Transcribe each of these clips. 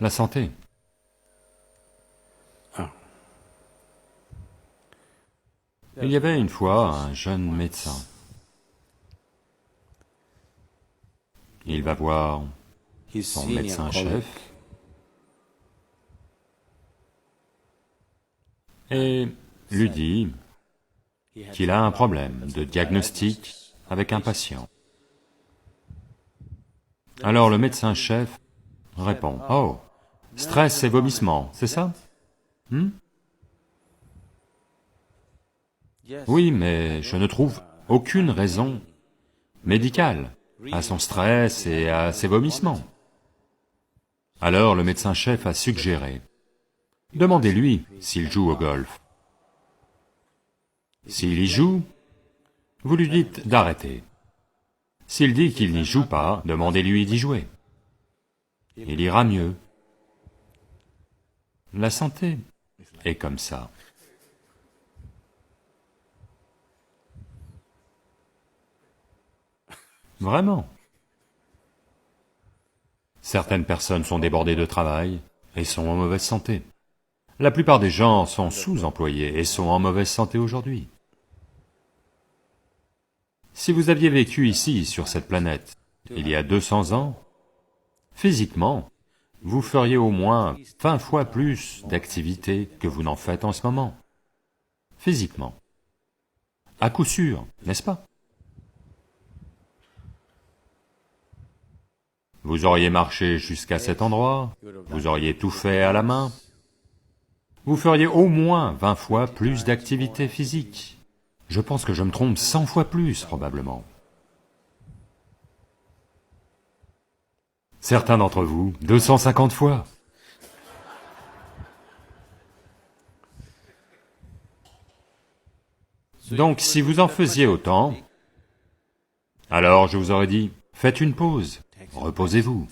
La santé. Il y avait une fois un jeune médecin. Il va voir son médecin-chef et lui dit qu'il a un problème de diagnostic avec un patient. Alors le médecin-chef répond, « Oh, stress et vomissement, c'est ça? Oui, mais je ne trouve aucune raison médicale à son stress et à ses vomissements. » Alors le médecin-chef a suggéré, « Demandez-lui s'il joue au golf. S'il y joue, vous lui dites d'arrêter. S'il dit qu'il n'y joue pas, demandez-lui d'y jouer. Il ira mieux. » La santé est comme ça. Vraiment. Certaines personnes sont débordées de travail et sont en mauvaise santé. La plupart des gens sont sous-employés et sont en mauvaise santé aujourd'hui. Si vous aviez vécu ici, sur cette planète, il y a 200 ans, physiquement, vous feriez au moins 20 fois plus d'activités que vous n'en faites en ce moment. Physiquement. À coup sûr, n'est-ce pas? Vous auriez marché jusqu'à cet endroit, vous auriez tout fait à la main, vous feriez au moins 20 fois plus d'activités physiques. Je pense que je me trompe 100 fois plus, probablement. Certains d'entre vous, 250 fois. Donc si vous en faisiez autant, alors je vous aurais dit, faites une pause, reposez-vous.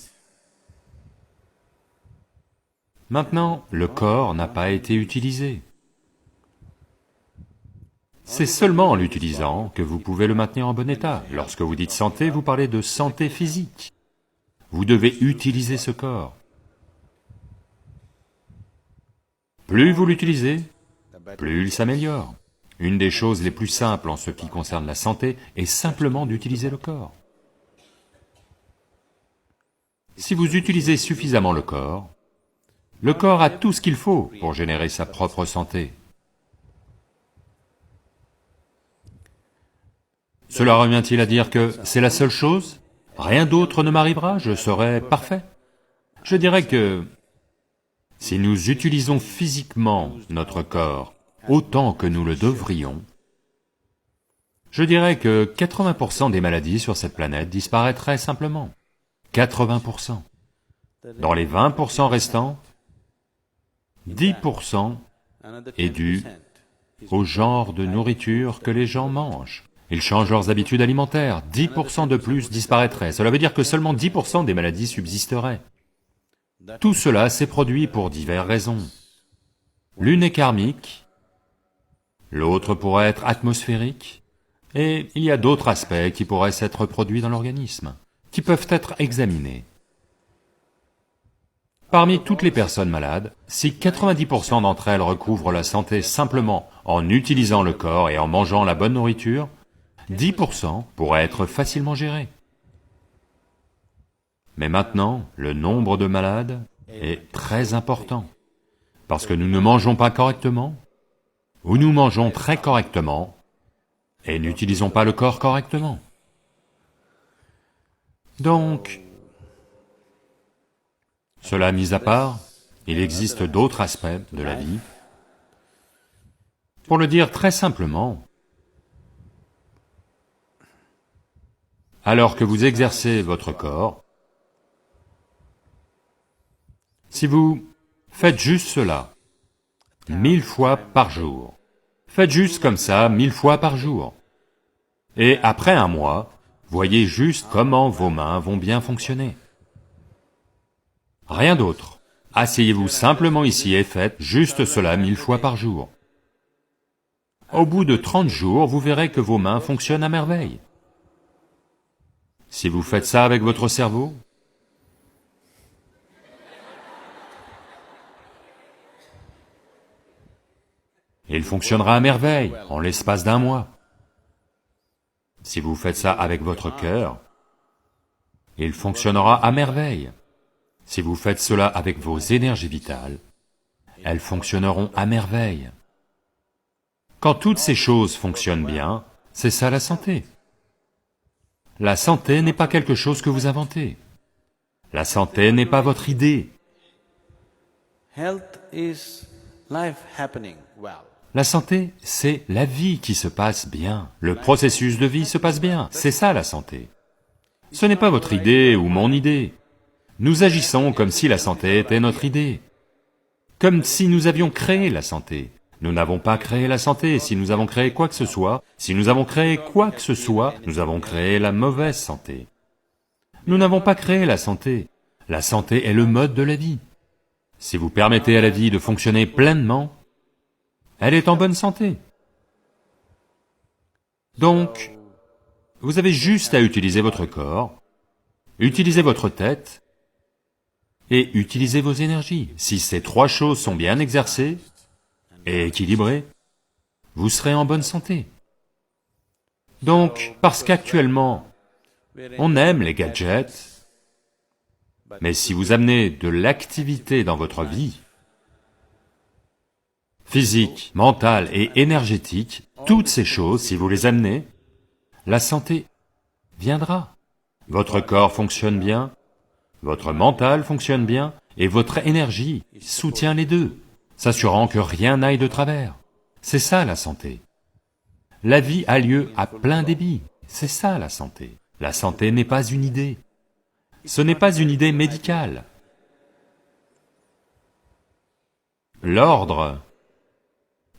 Maintenant, le corps n'a pas été utilisé. C'est seulement en l'utilisant que vous pouvez le maintenir en bon état. Lorsque vous dites santé, vous parlez de santé physique. Vous devez utiliser ce corps. Plus vous l'utilisez, plus il s'améliore. Une des choses les plus simples en ce qui concerne la santé est simplement d'utiliser le corps. Si vous utilisez suffisamment le corps a tout ce qu'il faut pour générer sa propre santé. Cela revient-il à dire que c'est la seule chose? Rien d'autre ne m'arrivera, je serai parfait? Je dirais que si nous utilisons physiquement notre corps autant que nous le devrions, je dirais que 80% des maladies sur cette planète disparaîtraient simplement. 80%. Dans les 20% restants, 10% est dû au genre de nourriture que les gens mangent. Ils changent leurs habitudes alimentaires, 10% de plus disparaîtraient. Cela veut dire que seulement 10% des maladies subsisteraient. Tout cela s'est produit pour diverses raisons. L'une est karmique, l'autre pourrait être atmosphérique, et il y a d'autres aspects qui pourraient s'être produits dans l'organisme, qui peuvent être examinés. Parmi toutes les personnes malades, si 90% d'entre elles recouvrent la santé simplement en utilisant le corps et en mangeant la bonne nourriture, 10% pourraient être facilement gérés. Mais maintenant, le nombre de malades est très important, parce que nous ne mangeons pas correctement, ou nous mangeons très correctement, et n'utilisons pas le corps correctement. Donc, cela mis à part, il existe d'autres aspects de la vie. Pour le dire très simplement, alors que vous exercez votre corps, si vous faites juste cela, 1000 fois par jour, faites juste comme ça 1000 fois par jour, et après un mois, voyez juste comment vos mains vont bien fonctionner. Rien d'autre. Asseyez-vous simplement ici et faites juste cela 1000 fois par jour. Au bout de 30 jours, vous verrez que vos mains fonctionnent à merveille. Si vous faites ça avec votre cerveau, et il fonctionnera à merveille en l'espace d'un mois. Si vous faites ça avec votre cœur, il fonctionnera à merveille. Si vous faites cela avec vos énergies vitales, elles fonctionneront à merveille. Quand toutes ces choses fonctionnent bien, c'est ça la santé. La santé n'est pas quelque chose que vous inventez. La santé n'est pas votre idée. La santé, c'est la vie qui se passe bien. Le processus de vie se passe bien. C'est ça la santé. Ce n'est pas votre idée ou mon idée. Nous agissons comme si la santé était notre idée. Comme si nous avions créé la santé. Nous n'avons pas créé la santé. Si nous avons créé quoi que ce soit, nous avons créé la mauvaise santé. Nous n'avons pas créé la santé. La santé est le mode de la vie. Si vous permettez à la vie de fonctionner pleinement, elle est en bonne santé. Donc, vous avez juste à utiliser votre corps, utiliser votre tête, et utiliser vos énergies. Si ces trois choses sont bien exercées et équilibrées, vous serez en bonne santé. Donc, parce qu'actuellement, on aime les gadgets, mais si vous amenez de l'activité dans votre vie, physique, mentale et énergétique, toutes ces choses, si vous les amenez, la santé viendra. Votre corps fonctionne bien, votre mental fonctionne bien, et votre énergie soutient les deux, s'assurant que rien n'aille de travers. C'est ça la santé. La vie a lieu à plein débit, c'est ça la santé. La santé n'est pas une idée. Ce n'est pas une idée médicale. L'ordre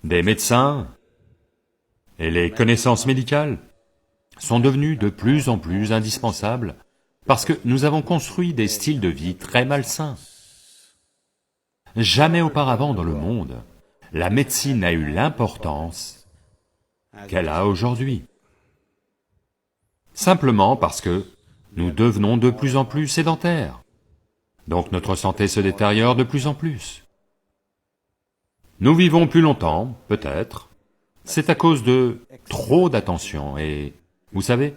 des médecins et les connaissances médicales sont devenus de plus en plus indispensables parce que nous avons construit des styles de vie très malsains. Jamais auparavant dans le monde, la médecine n'a eu l'importance qu'elle a aujourd'hui. Simplement parce que nous devenons de plus en plus sédentaires. Donc notre santé se détériore de plus en plus. Nous vivons plus longtemps, peut-être. C'est à cause de trop d'attention et, vous savez,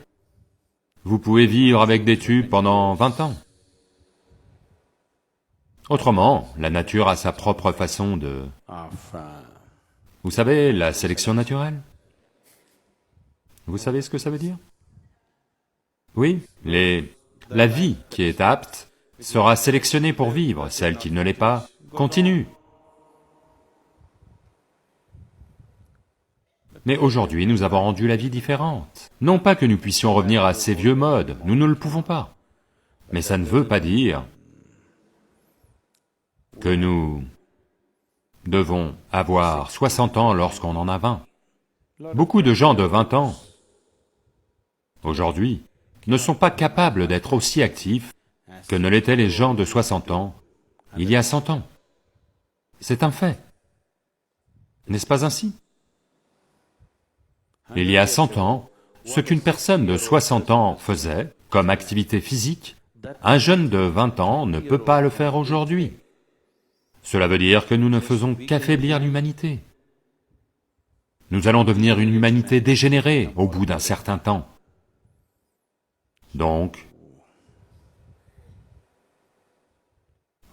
vous pouvez vivre avec des tubes pendant 20 ans. Autrement, la nature a sa propre façon de... Vous savez, la sélection naturelle? Vous savez ce que ça veut dire? Oui, la vie qui est apte sera sélectionnée pour vivre, celle qui ne l'est pas, continue. Mais aujourd'hui, nous avons rendu la vie différente. Non pas que nous puissions revenir à ces vieux modes, nous ne le pouvons pas. Mais ça ne veut pas dire que nous devons avoir 60 ans lorsqu'on en a 20. Beaucoup de gens de 20 ans, aujourd'hui, ne sont pas capables d'être aussi actifs que ne l'étaient les gens de 60 ans il y a 100 ans. C'est un fait. N'est-ce pas ainsi? Il y a 100 ans, ce qu'une personne de 60 ans faisait comme activité physique, un jeune de 20 ans ne peut pas le faire aujourd'hui. Cela veut dire que nous ne faisons qu'affaiblir l'humanité. Nous allons devenir une humanité dégénérée au bout d'un certain temps. Donc,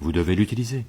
vous devez l'utiliser.